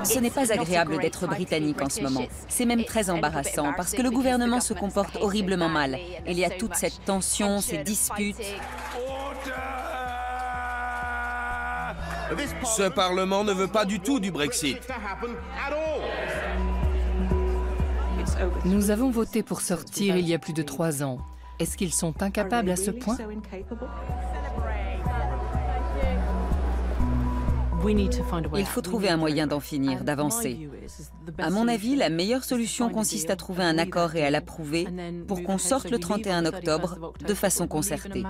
Ce n'est pas agréable d'être britannique en ce moment. C'est même très embarrassant parce que le gouvernement se comporte horriblement mal. Il y a toute cette tension, ces disputes. Ce Parlement ne veut pas du tout du Brexit. Nous avons voté pour sortir il y a plus de 3 ans. Est-ce qu'ils sont incapables à ce point? Il faut trouver un moyen d'en finir, d'avancer. À mon avis, la meilleure solution consiste à trouver un accord et à l'approuver pour qu'on sorte le 31 octobre de façon concertée.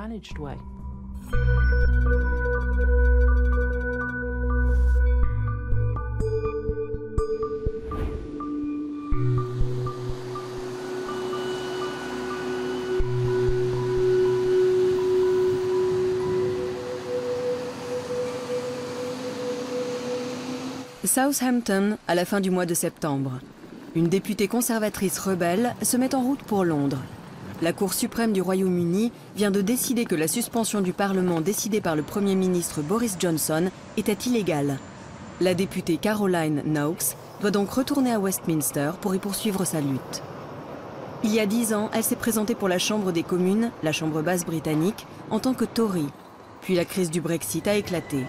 Southampton, à la fin du mois de septembre. Une députée conservatrice rebelle se met en route pour Londres. La Cour suprême du Royaume-Uni vient de décider que la suspension du Parlement décidée par le Premier ministre Boris Johnson était illégale. La députée Caroline Knox doit donc retourner à Westminster pour y poursuivre sa lutte. Il y a 10 ans, elle s'est présentée pour la Chambre des communes, la Chambre basse britannique, en tant que Tory. Puis la crise du Brexit a éclaté.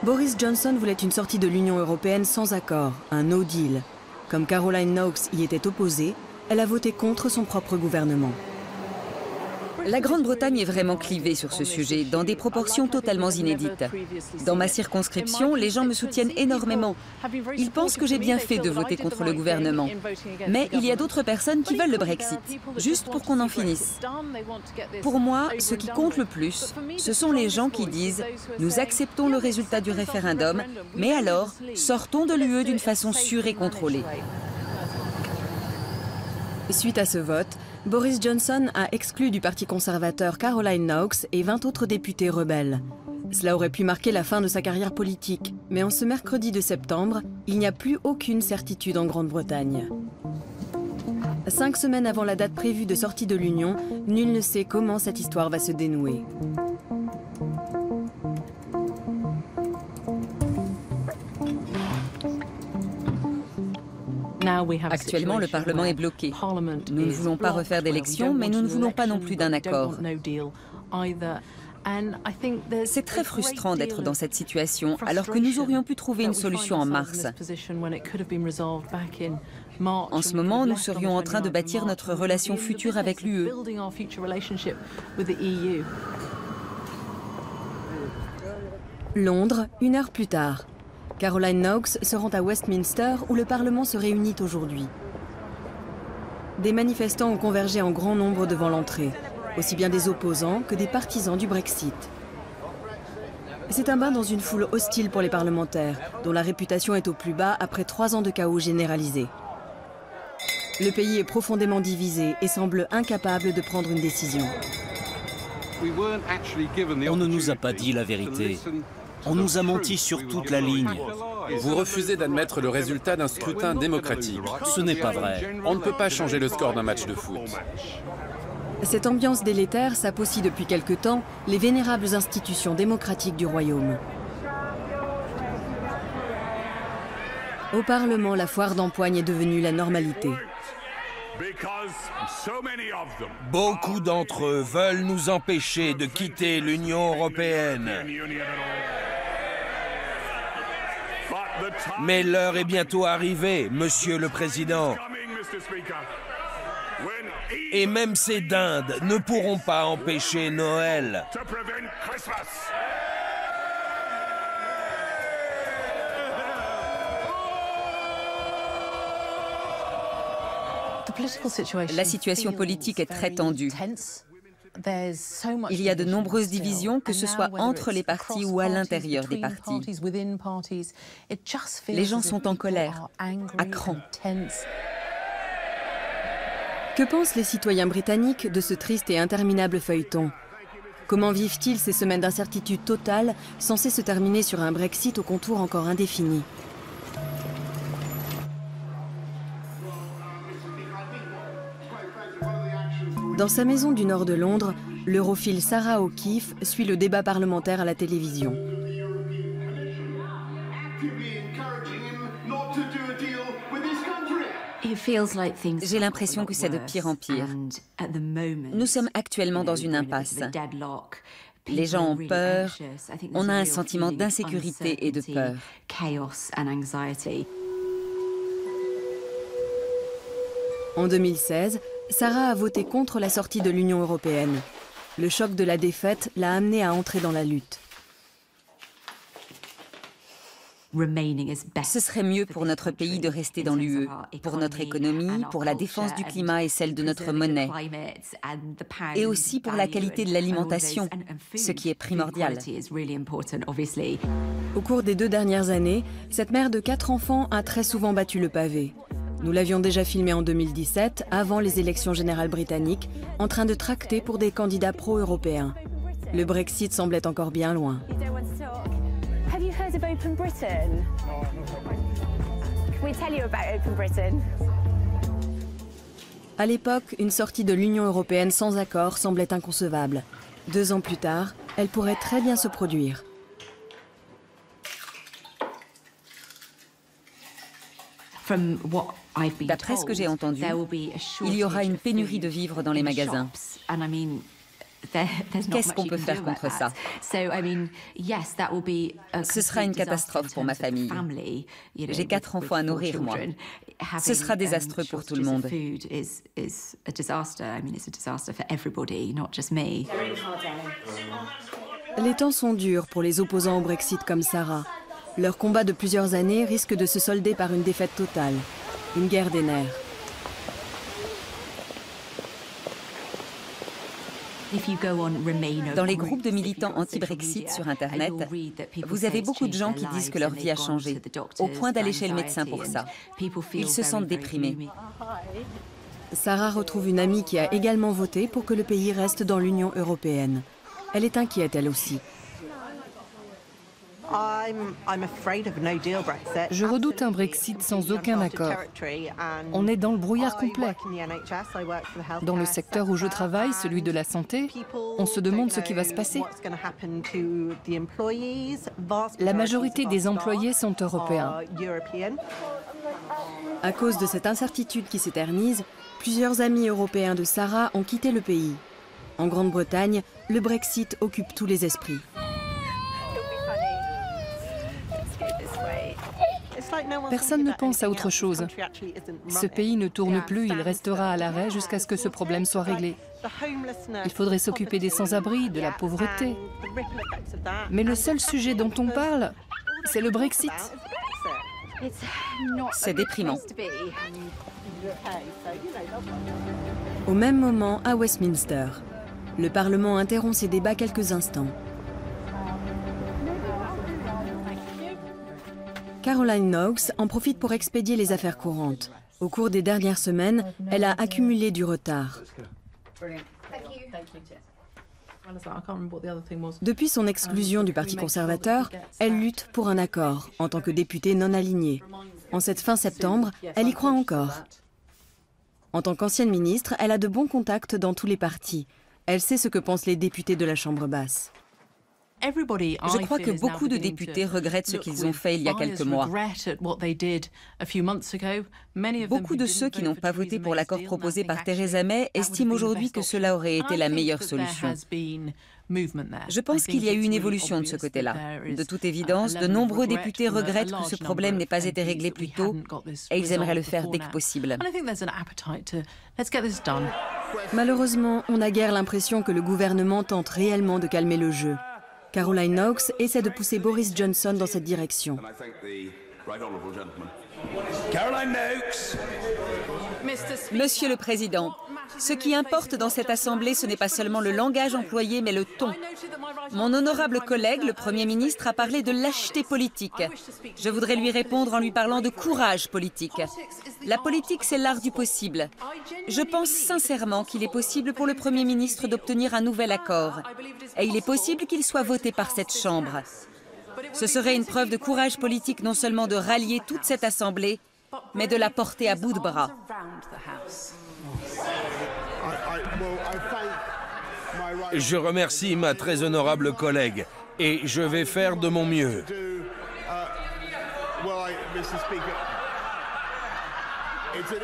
Boris Johnson voulait une sortie de l'Union européenne sans accord, un no deal. Comme Caroline Knox y était opposée, elle a voté contre son propre gouvernement. La Grande-Bretagne est vraiment clivée sur ce sujet, dans des proportions totalement inédites. Dans ma circonscription, les gens me soutiennent énormément. Ils pensent que j'ai bien fait de voter contre le gouvernement. Mais il y a d'autres personnes qui veulent le Brexit, juste pour qu'on en finisse. Pour moi, ce qui compte le plus, ce sont les gens qui disent « Nous acceptons le résultat du référendum, mais alors, sortons de l'UE d'une façon sûre et contrôlée. » Suite à ce vote, Boris Johnson a exclu du Parti conservateur Caroline Knox et 20 autres députés rebelles. Cela aurait pu marquer la fin de sa carrière politique, mais en ce mercredi de septembre, il n'y a plus aucune certitude en Grande-Bretagne. 5 semaines avant la date prévue de sortie de l'Union, nul ne sait comment cette histoire va se dénouer. Actuellement, le Parlement est bloqué. Nous ne voulons pas refaire d'élections, mais nous ne voulons pas non plus d'un accord. C'est très frustrant d'être dans cette situation, alors que nous aurions pu trouver une solution en mars. En ce moment, nous serions en train de bâtir notre relation future avec l'UE. Londres, 1 heure plus tard. Caroline Knox se rend à Westminster où le Parlement se réunit aujourd'hui. Des manifestants ont convergé en grand nombre devant l'entrée, aussi bien des opposants que des partisans du Brexit. C'est un bain dans une foule hostile pour les parlementaires, dont la réputation est au plus bas après 3 ans de chaos généralisé. Le pays est profondément divisé et semble incapable de prendre une décision. On ne nous a pas dit la vérité. On nous a menti sur toute la ligne. Vous refusez d'admettre le résultat d'un scrutin démocratique. Ce n'est pas vrai. On ne peut pas changer le score d'un match de foot. Cette ambiance délétère sape aussi depuis quelque temps les vénérables institutions démocratiques du Royaume. Au Parlement, la foire d'empoigne est devenue la normalité. Beaucoup d'entre eux veulent nous empêcher de quitter l'Union européenne. Mais l'heure est bientôt arrivée, Monsieur le Président. Et même ces dindes ne pourront pas empêcher Noël. La situation politique est très tendue. Il y a de nombreuses divisions, que ce soit entre les partis ou à l'intérieur des partis. Les gens sont en colère, à cran. Que pensent les citoyens britanniques de ce triste et interminable feuilleton? Comment vivent-ils ces semaines d'incertitude totale, censées se terminer sur un Brexit au contour encore indéfini? Dans sa maison du nord de Londres, l'europhile Sarah O'Keefe suit le débat parlementaire à la télévision. J'ai l'impression que c'est de pire en pire. Nous sommes actuellement dans une impasse. Les gens ont peur, on a un sentiment d'insécurité et de peur. En 2016, Sarah a voté contre la sortie de l'Union européenne. Le choc de la défaite l'a amenée à entrer dans la lutte. Ce serait mieux pour notre pays de rester dans l'UE, pour notre économie, pour la défense du climat et celle de notre monnaie, et aussi pour la qualité de l'alimentation, ce qui est primordial. Au cours des 2 dernières années, cette mère de 4 enfants a très souvent battu le pavé. Nous l'avions déjà filmée en 2017, avant les élections générales britanniques, en train de tracter pour des candidats pro-européens. Le Brexit semblait encore bien loin. Have you heard of Open Britain? Can we tell you about Open Britain? À l'époque, une sortie de l'Union européenne sans accord semblait inconcevable. 2 ans plus tard, elle pourrait très bien se produire. D'après ce que j'ai entendu, il y aura une pénurie de vivres dans les magasins. Qu'est-ce qu'on peut faire contre ça? Ce sera une catastrophe pour ma famille. J'ai 4 enfants à nourrir, moi. Ce sera désastreux pour tout le monde. Les temps sont durs pour les opposants au Brexit comme Sarah. Leur combat de plusieurs années risque de se solder par une défaite totale. Une guerre des nerfs. Dans les groupes de militants anti-Brexit sur Internet, vous avez beaucoup de gens qui disent que leur vie a changé, au point d'aller chez le médecin pour ça. Ils se sentent déprimés. Sarah retrouve une amie qui a également voté pour que le pays reste dans l'Union européenne. Elle est inquiète, elle aussi. Je redoute un Brexit sans aucun accord. On est dans le brouillard complet. Dans le secteur où je travaille, celui de la santé, on se demande ce qui va se passer. La majorité des employés sont européens. À cause de cette incertitude qui s'éternise, plusieurs amis européens de Sarah ont quitté le pays. En Grande-Bretagne, le Brexit occupe tous les esprits. Personne ne pense à autre chose. Ce pays ne tourne plus, il restera à l'arrêt jusqu'à ce que ce problème soit réglé. Il faudrait s'occuper des sans-abri, de la pauvreté. Mais le seul sujet dont on parle, c'est le Brexit. C'est déprimant. Au même moment, à Westminster, le Parlement interrompt ses débats quelques instants. Caroline Knox en profite pour expédier les affaires courantes. Au cours des dernières semaines, elle a accumulé du retard. Depuis son exclusion du Parti conservateur, elle lutte pour un accord en tant que députée non alignée. En cette fin septembre, elle y croit encore. En tant qu'ancienne ministre, elle a de bons contacts dans tous les partis. Elle sait ce que pensent les députés de la Chambre basse. Je crois que beaucoup de députés regrettent ce qu'ils ont fait il y a quelques mois. Beaucoup de ceux qui n'ont pas voté pour l'accord proposé par Theresa May estiment aujourd'hui que cela aurait été la meilleure solution. Je pense qu'il y a eu une évolution de ce côté-là. De toute évidence, de nombreux députés regrettent que ce problème n'ait pas été réglé plus tôt et ils aimeraient le faire dès que possible. Malheureusement, on n'a guère l'impression que le gouvernement tente réellement de calmer le jeu. Caroline Knox essaie de pousser Boris Johnson dans cette direction. Monsieur le Président, ce qui importe dans cette Assemblée, ce n'est pas seulement le langage employé, mais le ton. Mon honorable collègue, le Premier ministre, a parlé de lâcheté politique. Je voudrais lui répondre en lui parlant de courage politique. La politique, c'est l'art du possible. Je pense sincèrement qu'il est possible pour le Premier ministre d'obtenir un nouvel accord. Et il est possible qu'il soit voté par cette Chambre. Ce serait une preuve de courage politique non seulement de rallier toute cette Assemblée, mais de la porter à bout de bras. Je remercie ma très honorable collègue et je vais faire de mon mieux.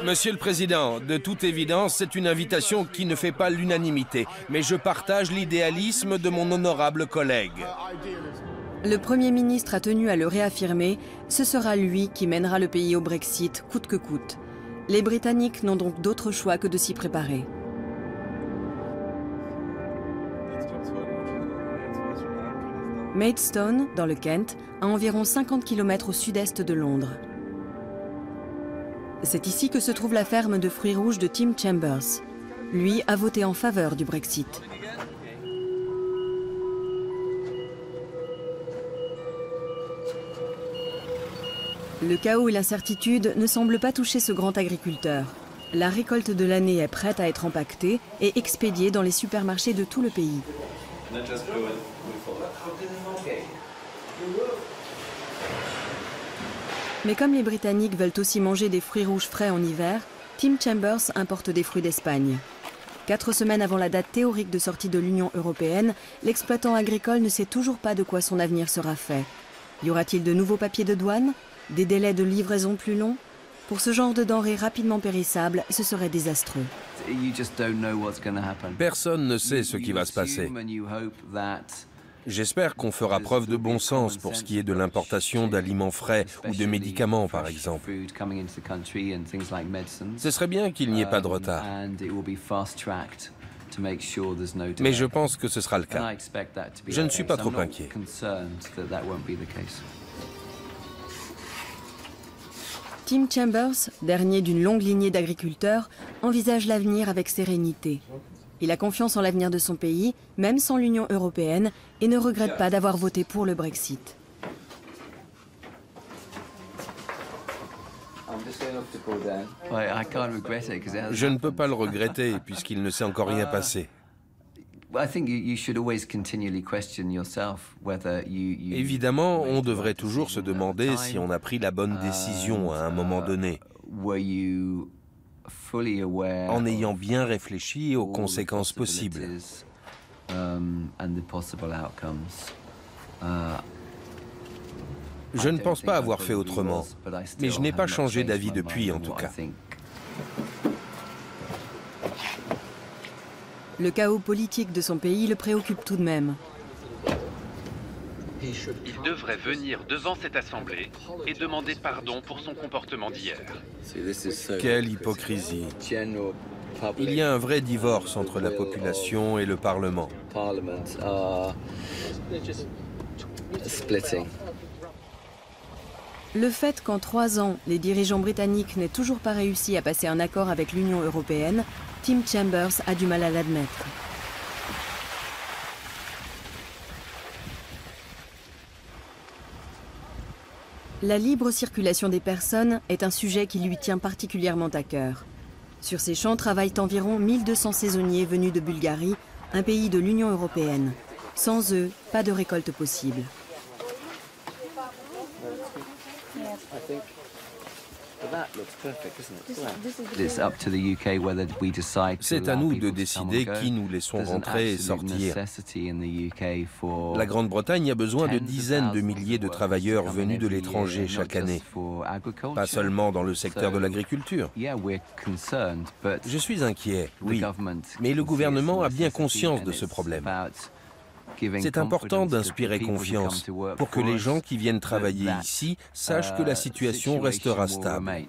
Monsieur le Président, de toute évidence, c'est une invitation qui ne fait pas l'unanimité, mais je partage l'idéalisme de mon honorable collègue. Le Premier ministre a tenu à le réaffirmer, ce sera lui qui mènera le pays au Brexit, coûte que coûte. Les Britanniques n'ont donc d'autre choix que de s'y préparer. Maidstone, dans le Kent, à environ 50 km au sud-est de Londres. C'est ici que se trouve la ferme de fruits rouges de Tim Chambers. Lui a voté en faveur du Brexit. Le chaos et l'incertitude ne semblent pas toucher ce grand agriculteur. La récolte de l'année est prête à être empaquetée et expédiée dans les supermarchés de tout le pays. Mais comme les Britanniques veulent aussi manger des fruits rouges frais en hiver, Tim Chambers importe des fruits d'Espagne. 4 semaines avant la date théorique de sortie de l'Union européenne, l'exploitant agricole ne sait toujours pas de quoi son avenir sera fait. Y aura-t-il de nouveaux papiers de douane? Des délais de livraison plus longs? Pour ce genre de denrées rapidement périssables, ce serait désastreux. Personne ne sait ce qui va se passer. J'espère qu'on fera preuve de bon sens pour ce qui est de l'importation d'aliments frais ou de médicaments, par exemple. Ce serait bien qu'il n'y ait pas de retard. Mais je pense que ce sera le cas. Je ne suis pas trop inquiet. Tim Chambers, dernier d'une longue lignée d'agriculteurs, envisage l'avenir avec sérénité. Il a confiance en l'avenir de son pays, même sans l'Union européenne, et ne regrette pas d'avoir voté pour le Brexit. Je ne peux pas le regretter puisqu'il ne s'est encore rien passé. Évidemment, on devrait toujours se demander si on a pris la bonne décision à un moment donné, en ayant bien réfléchi aux conséquences possibles. Je ne pense pas avoir fait autrement, mais je n'ai pas changé d'avis depuis en tout cas. Le chaos politique de son pays le préoccupe tout de même. Il devrait venir devant cette assemblée et demander pardon pour son comportement d'hier. Quelle hypocrisie. Il y a un vrai divorce entre la population et le Parlement. Le fait qu'en 3 ans, les dirigeants britanniques n'aient toujours pas réussi à passer un accord avec l'Union européenne, Tim Chambers a du mal à l'admettre. La libre circulation des personnes est un sujet qui lui tient particulièrement à cœur. Sur ces champs travaillent environ 1200 saisonniers venus de Bulgarie, un pays de l'Union européenne. Sans eux, pas de récolte possible. C'est à nous de décider qui nous laissons rentrer et sortir. La Grande-Bretagne a besoin de dizaines de milliers de travailleurs venus de l'étranger chaque année, pas seulement dans le secteur de l'agriculture. Je suis inquiet, oui, mais le gouvernement a bien conscience de ce problème. C'est important d'inspirer confiance pour que les gens qui viennent travailler ici sachent que la situation restera stable.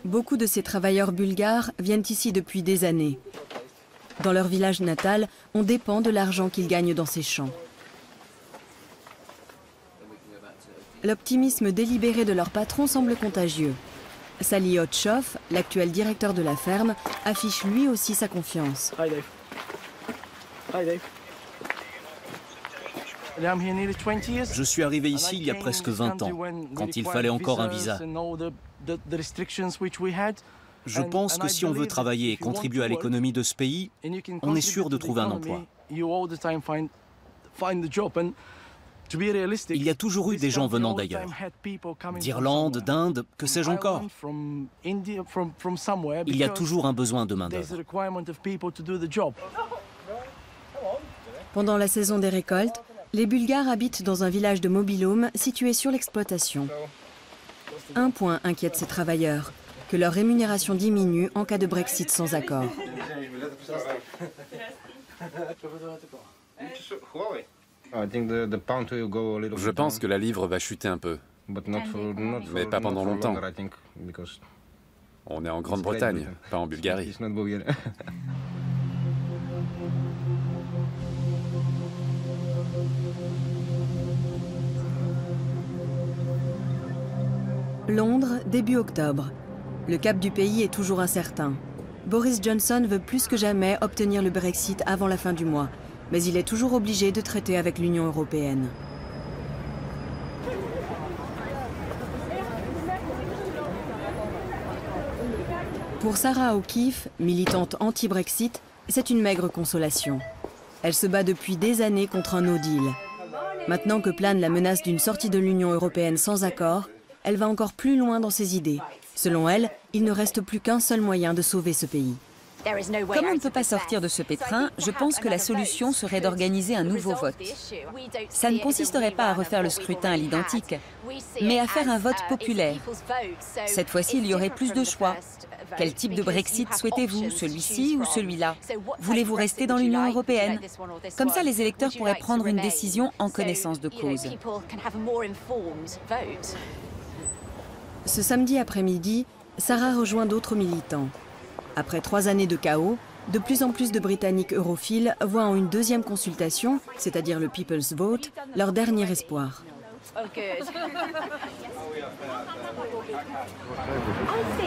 Beaucoup de ces travailleurs bulgares viennent ici depuis des années. Dans leur village natal, on dépend de l'argent qu'ils gagnent dans ces champs. L'optimisme délibéré de leur patron semble contagieux. Sally Hotchoff, l'actuel directeur de la ferme, affiche lui aussi sa confiance. Je suis arrivé ici il y a presque 20 ans, quand il fallait encore un visa. Je pense que si on veut travailler et contribuer à l'économie de ce pays, on est sûr de trouver un emploi. Il y a toujours eu des gens venant d'ailleurs, d'Irlande, d'Inde, que sais-je encore. Il y a toujours un besoin de main-d'œuvre. Pendant la saison des récoltes, Les Bulgares habitent dans un village de mobil-home situé sur l'exploitation. Un point inquiète ces travailleurs, que leur rémunération diminue en cas de Brexit sans accord. Je pense que la livre va chuter un peu, mais pas pendant longtemps. On est en Grande-Bretagne, pas en Bulgarie. Londres, début octobre. Le cap du pays est toujours incertain. Boris Johnson veut plus que jamais obtenir le Brexit avant la fin du mois, mais il est toujours obligé de traiter avec l'Union européenne. Pour Sarah O'Keefe, militante anti-Brexit, c'est une maigre consolation. Elle se bat depuis des années contre un no deal. Maintenant que plane la menace d'une sortie de l'Union européenne sans accord, elle va encore plus loin dans ses idées. Selon elle, il ne reste plus qu'un seul moyen de sauver ce pays. Comme on ne peut pas sortir de ce pétrin, je pense que la solution serait d'organiser un nouveau vote. Ça ne consisterait pas à refaire le scrutin à l'identique, mais à faire un vote populaire. Cette fois-ci, il y aurait plus de choix. Quel type de Brexit souhaitez-vous, celui-ci ou celui-là? Voulez-vous rester dans l'Union européenne? Comme ça, les électeurs pourraient prendre une décision en connaissance de cause. Ce samedi après-midi, Sarah rejoint d'autres militants. Après 3 années de chaos, de plus en plus de Britanniques europhiles voient en une deuxième consultation, c'est-à-dire le People's Vote, leur dernier espoir.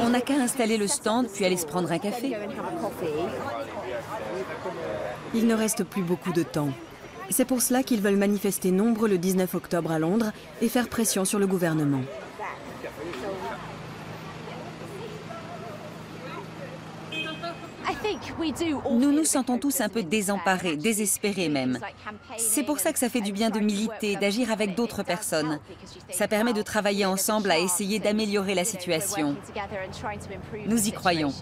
On n'a qu'à installer le stand puis aller se prendre un café. Il ne reste plus beaucoup de temps. C'est pour cela qu'ils veulent manifester nombreux le 19 octobre à Londres et faire pression sur le gouvernement. Nous nous sentons tous un peu désemparés, désespérés même. C'est pour ça que ça fait du bien de militer, d'agir avec d'autres personnes. Ça permet de travailler ensemble à essayer d'améliorer la situation. Nous y croyons.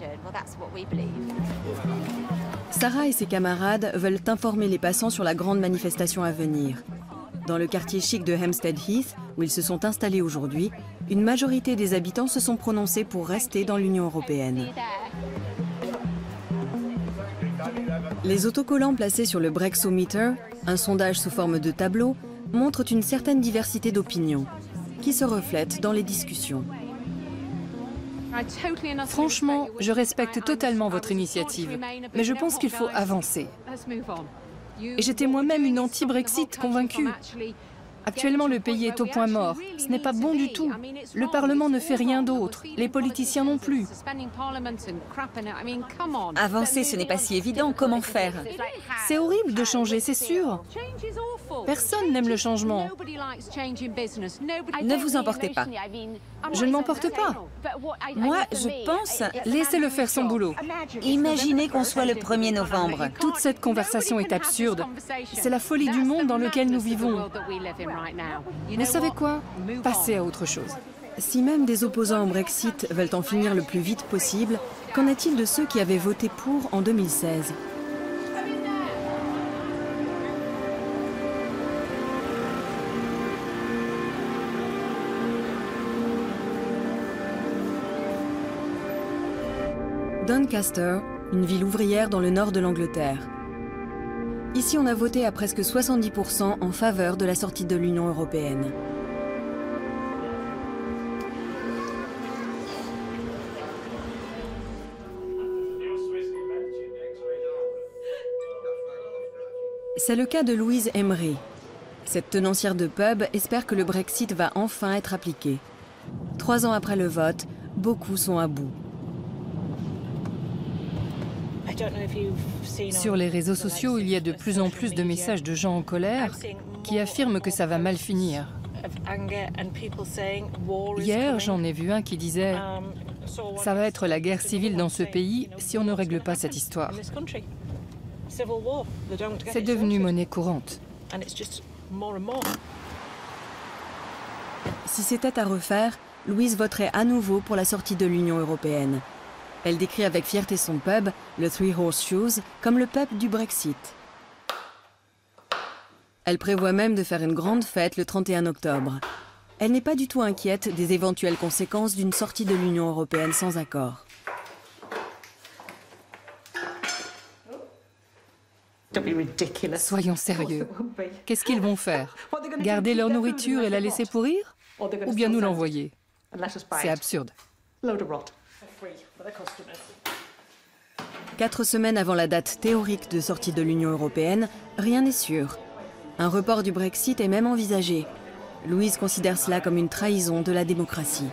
Sarah et ses camarades veulent informer les passants sur la grande manifestation à venir. Dans le quartier chic de Hampstead Heath, où ils se sont installés aujourd'hui, une majorité des habitants se sont prononcés pour rester dans l'Union européenne. Les autocollants placés sur le Brexometer, un sondage sous forme de tableau, montrent une certaine diversité d'opinions, qui se reflète dans les discussions. Franchement, je respecte totalement votre initiative, mais je pense qu'il faut avancer. Et j'étais moi-même une anti-Brexit convaincue. Actuellement, le pays est au point mort. Ce n'est pas bon du tout. Le Parlement ne fait rien d'autre. Les politiciens non plus. Avancer, ce n'est pas si évident. Comment faire? C'est horrible de changer, c'est sûr. Personne n'aime le changement. Ne vous emportez pas. Je ne m'emporte pas. Moi, je pense... Laissez-le faire son boulot. Imaginez qu'on soit le 1er novembre. Toute cette conversation est absurde. C'est la folie du monde dans lequel nous vivons. Vous savez quoi? Passez à autre chose. Si même des opposants au Brexit veulent en finir le plus vite possible, qu'en est-il de ceux qui avaient voté pour en 2016? Doncaster, une ville ouvrière dans le nord de l'Angleterre. Ici, on a voté à presque 70% en faveur de la sortie de l'Union européenne. C'est le cas de Louise Emery. Cette tenancière de pub espère que le Brexit va enfin être appliqué. 3 ans après le vote, beaucoup sont à bout. Sur les réseaux sociaux, il y a de plus en plus de messages de gens en colère qui affirment que ça va mal finir. Hier, j'en ai vu un qui disait « Ça va être la guerre civile dans ce pays si on ne règle pas cette histoire ». C'est devenu monnaie courante. Si c'était à refaire, Louise voterait à nouveau pour la sortie de l'Union européenne. Elle décrit avec fierté son pub, le Three Horseshoes, comme le pub du Brexit. Elle prévoit même de faire une grande fête le 31 octobre. Elle n'est pas du tout inquiète des éventuelles conséquences d'une sortie de l'Union européenne sans accord. Soyons sérieux. Qu'est-ce qu'ils vont faire? Garder leur nourriture et la laisser pourrir? Ou bien nous l'envoyer? C'est absurde. 4 semaines avant la date théorique de sortie de l'Union européenne, rien n'est sûr. Un report du Brexit est même envisagé. Louise considère cela comme une trahison de la démocratie.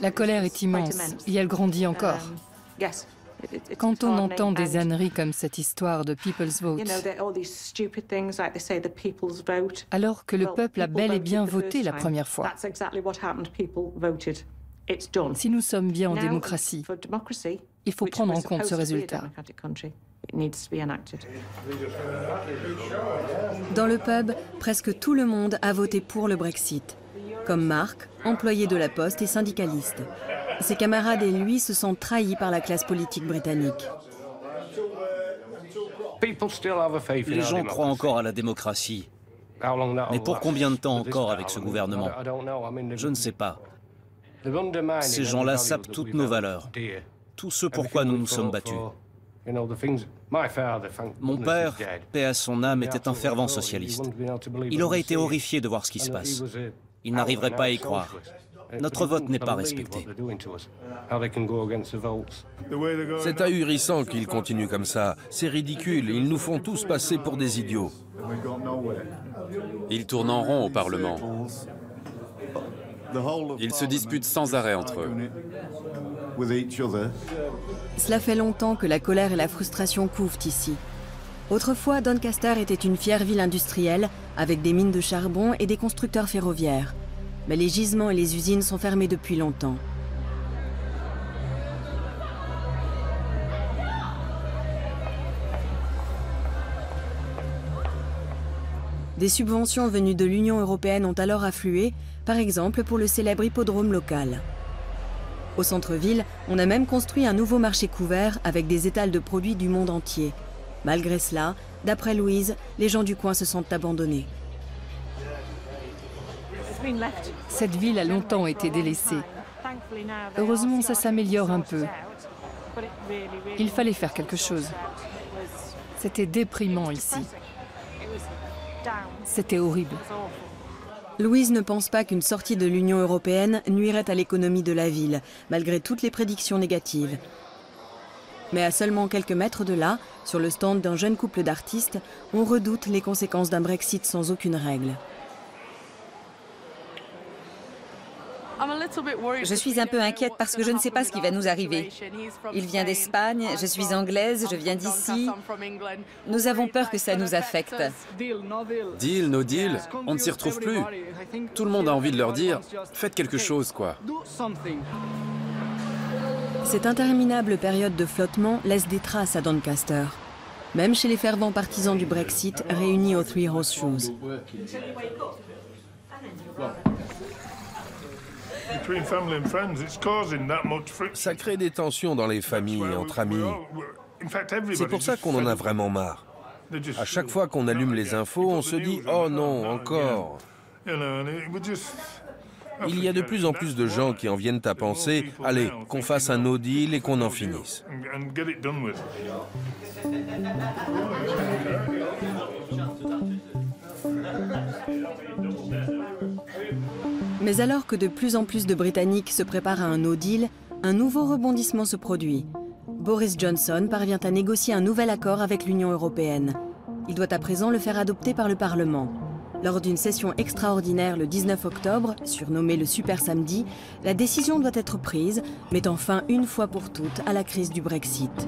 La colère est immense et elle grandit encore. Quand on entend des âneries comme cette histoire de People's Vote, alors que le peuple a bel et bien voté la première fois, si nous sommes bien en démocratie, il faut prendre en compte ce résultat. Dans le pub, presque tout le monde a voté pour le Brexit, comme Mark, employé de la Poste et syndicaliste. Ses camarades et lui se sentent trahis par la classe politique britannique. Les gens croient encore à la démocratie. Mais pour combien de temps encore avec ce gouvernement? Je ne sais pas. Ces gens-là sapent toutes nos valeurs, tout ce pourquoi nous nous sommes battus. Mon père, paix à son âme, était un fervent socialiste. Il aurait été horrifié de voir ce qui se passe. Il n'arriverait pas à y croire. Notre vote n'est pas respecté. C'est ahurissant qu'ils continuent comme ça. C'est ridicule. Ils nous font tous passer pour des idiots. Ils tournent en rond au Parlement. Ils se disputent sans arrêt entre eux. Cela fait longtemps que la colère et la frustration couvent ici. Autrefois, Doncaster était une fière ville industrielle avec des mines de charbon et des constructeurs ferroviaires. Mais les gisements et les usines sont fermés depuis longtemps. Des subventions venues de l'Union européenne ont alors afflué, par exemple pour le célèbre hippodrome local. Au centre-ville, on a même construit un nouveau marché couvert avec des étals de produits du monde entier. Malgré cela, d'après Louise, les gens du coin se sentent abandonnés. Cette ville a longtemps été délaissée. Heureusement, ça s'améliore un peu. Il fallait faire quelque chose. C'était déprimant ici. C'était horrible. Louise ne pense pas qu'une sortie de l'Union européenne nuirait à l'économie de la ville, malgré toutes les prédictions négatives. Mais à seulement quelques mètres de là, sur le stand d'un jeune couple d'artistes, on redoute les conséquences d'un Brexit sans aucune règle. Je suis un peu inquiète parce que je ne sais pas ce qui va nous arriver. Il vient d'Espagne, je suis anglaise, je viens d'ici. Nous avons peur que ça nous affecte. Deal, no deal, on ne s'y retrouve plus. Tout le monde a envie de leur dire, faites quelque chose, quoi. Cette interminable période de flottement laisse des traces à Doncaster, même chez les fervents partisans du Brexit réunis au Three Horseshoes. Ça crée des tensions dans les familles, entre amis. C'est pour ça qu'on en a vraiment marre. À chaque fois qu'on allume les infos, on se dit « Oh non, encore !» Il y a de plus en plus de gens qui en viennent à penser « Allez, qu'on fasse un no deal et qu'on en finisse ». Mais alors que de plus en plus de Britanniques se préparent à un no deal, un nouveau rebondissement se produit. Boris Johnson parvient à négocier un nouvel accord avec l'Union européenne. Il doit à présent le faire adopter par le Parlement. Lors d'une session extraordinaire le 19 octobre, surnommée le Super Samedi, la décision doit être prise, mettant fin une fois pour toutes à la crise du Brexit.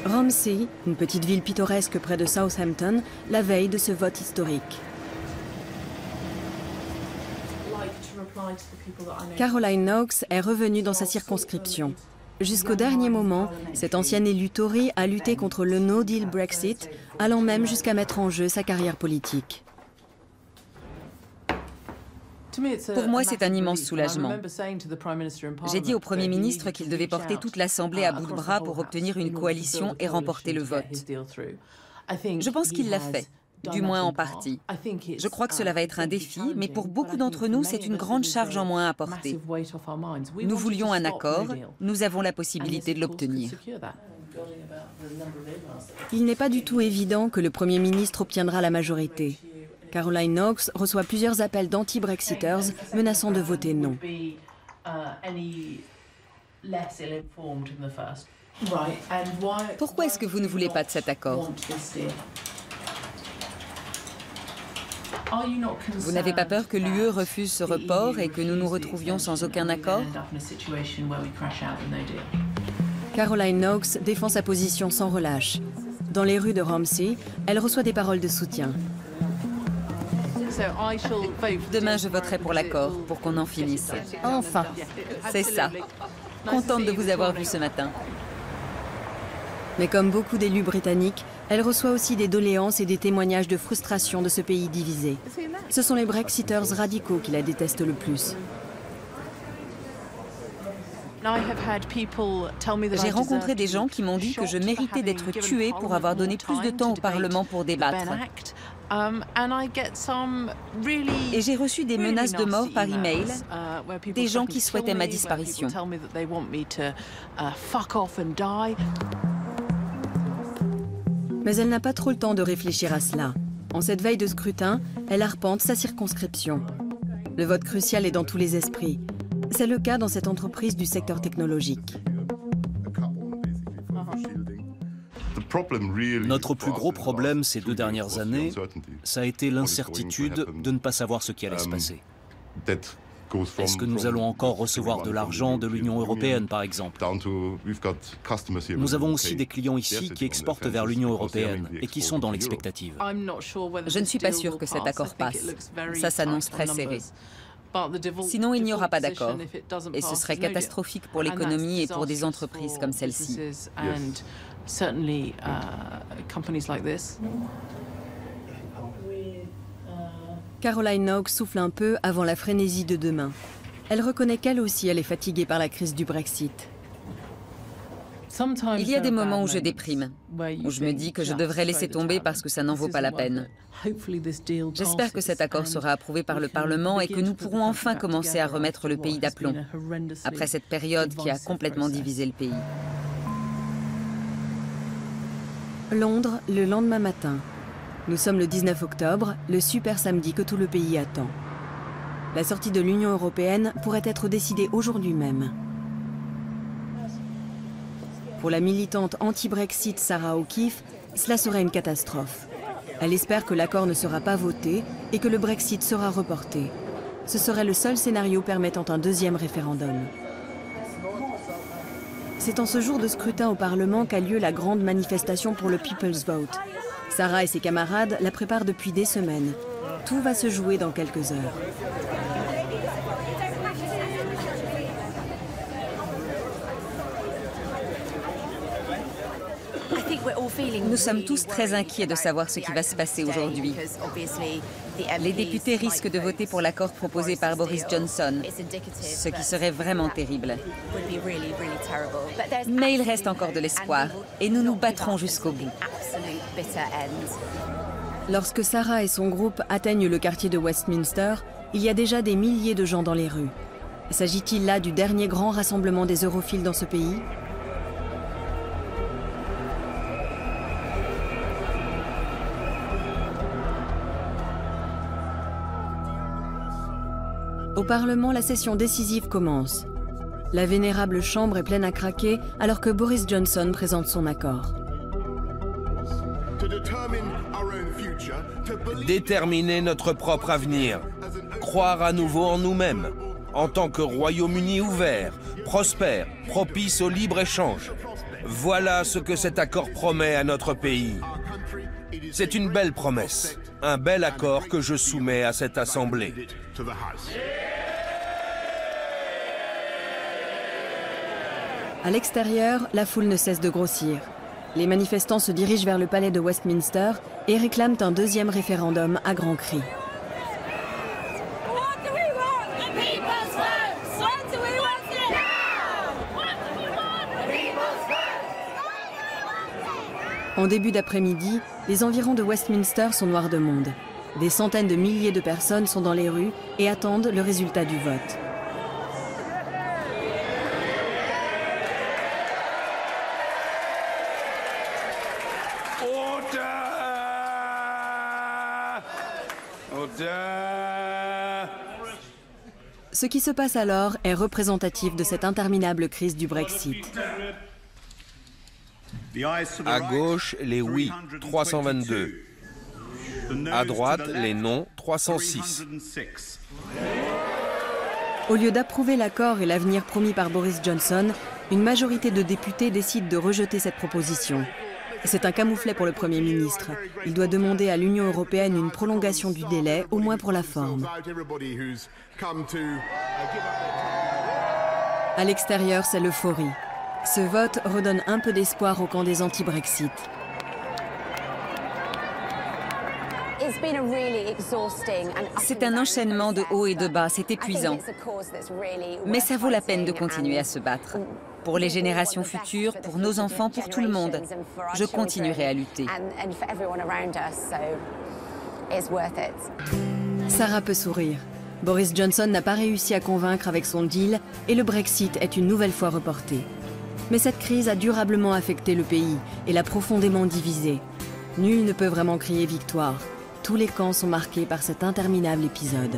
Romsey, une petite ville pittoresque près de Southampton, la veille de ce vote historique. Caroline Knox est revenue dans sa circonscription. Jusqu'au dernier moment, cette ancienne élue Tory a lutté contre le no deal Brexit, allant même jusqu'à mettre en jeu sa carrière politique. Pour moi, c'est un immense soulagement. J'ai dit au Premier ministre qu'il devait porter toute l'Assemblée à bout de bras pour obtenir une coalition et remporter le vote. Je pense qu'il l'a fait, du moins en partie. Je crois que cela va être un défi, mais pour beaucoup d'entre nous, c'est une grande charge en moins à porter. Nous voulions un accord, nous avons la possibilité de l'obtenir. Il n'est pas du tout évident que le Premier ministre obtiendra la majorité. Caroline Knox reçoit plusieurs appels d'anti-Brexiters menaçant de voter non. Pourquoi est-ce que vous ne voulez pas de cet accord? Vous n'avez pas peur que l'UE refuse ce report et que nous nous retrouvions sans aucun accord? Caroline Knox défend sa position sans relâche. Dans les rues de Romsey, elle reçoit des paroles de soutien. Demain, je voterai pour l'accord, pour qu'on en finisse. Enfin. C'est ça. Contente de vous avoir vu ce matin. Mais comme beaucoup d'élus britanniques, elle reçoit aussi des doléances et des témoignages de frustration de ce pays divisé. Ce sont les Brexiters radicaux qui la détestent le plus. J'ai rencontré des gens qui m'ont dit que je méritais d'être tuée pour avoir donné plus de temps au Parlement pour débattre. Et j'ai reçu des menaces de mort par email, des gens qui souhaitaient ma disparition. Mais elle n'a pas trop le temps de réfléchir à cela. En cette veille de scrutin, elle arpente sa circonscription. Le vote crucial est dans tous les esprits. C'est le cas dans cette entreprise du secteur technologique. Notre plus gros problème ces 2 dernières années, ça a été l'incertitude de ne pas savoir ce qui allait se passer. Est-ce que nous allons encore recevoir de l'argent de l'Union européenne, par exemple? Nous avons aussi des clients ici qui exportent vers l'Union européenne et qui sont dans l'expectative. Je ne suis pas sûre que cet accord passe. Ça s'annonce très serré. Sinon, il n'y aura pas d'accord. Et ce serait catastrophique pour l'économie et pour des entreprises comme celle-ci. Caroline Knox souffle un peu avant la frénésie de demain. Elle reconnaît qu'elle aussi, elle est fatiguée par la crise du Brexit. Il y a des moments où je déprime, où je me dis que je devrais laisser tomber parce que ça n'en vaut pas la peine. J'espère que cet accord sera approuvé par le Parlement et que nous pourrons enfin commencer à remettre le pays d'aplomb, après cette période qui a complètement divisé le pays. Londres, le lendemain matin. Nous sommes le 19 octobre, le super samedi que tout le pays attend. La sortie de l'Union européenne pourrait être décidée aujourd'hui même. Pour la militante anti-Brexit Sarah O'Keefe, cela serait une catastrophe. Elle espère que l'accord ne sera pas voté et que le Brexit sera reporté. Ce serait le seul scénario permettant un deuxième référendum. C'est en ce jour de scrutin au Parlement qu'a lieu la grande manifestation pour le People's Vote. Sarah et ses camarades la préparent depuis des semaines. Tout va se jouer dans quelques heures. Nous sommes tous très inquiets de savoir ce qui va se passer aujourd'hui. Les députés risquent de voter pour l'accord proposé par Boris Johnson, ce qui serait vraiment terrible. Mais il reste encore de l'espoir, et nous nous battrons jusqu'au bout. Lorsque Sarah et son groupe atteignent le quartier de Westminster, il y a déjà des milliers de gens dans les rues. S'agit-il là du dernier grand rassemblement des europhiles dans ce pays ? Au Parlement, la session décisive commence. La vénérable chambre est pleine à craquer alors que Boris Johnson présente son accord. Déterminer notre propre avenir, croire à nouveau en nous-mêmes, en tant que Royaume-Uni ouvert, prospère, propice au libre-échange. Voilà ce que cet accord promet à notre pays. C'est une belle promesse, un bel accord que je soumets à cette Assemblée. À l'extérieur, la foule ne cesse de grossir. Les manifestants se dirigent vers le palais de Westminster et réclament un deuxième référendum à grands cris. En début d'après-midi, les environs de Westminster sont noirs de monde. Des centaines de milliers de personnes sont dans les rues et attendent le résultat du vote. Ce qui se passe alors est représentatif de cette interminable crise du Brexit. À gauche, les oui, 322. À droite, les non, 306. Au lieu d'approuver l'accord et l'avenir promis par Boris Johnson, une majorité de députés décide de rejeter cette proposition. C'est un camouflet pour le Premier ministre. Il doit demander à l'Union européenne une prolongation du délai, au moins pour la forme. À l'extérieur, c'est l'euphorie. Ce vote redonne un peu d'espoir au camp des anti-Brexit. C'est un enchaînement de hauts et de bas, c'est épuisant. Mais ça vaut la peine de continuer à se battre. Pour les générations futures, pour nos enfants, pour tout le monde. Je continuerai à lutter. Sarah peut sourire. Boris Johnson n'a pas réussi à convaincre avec son deal et le Brexit est une nouvelle fois reporté. Mais cette crise a durablement affecté le pays et l'a profondément divisé. Nul ne peut vraiment crier victoire. Tous les camps sont marqués par cet interminable épisode.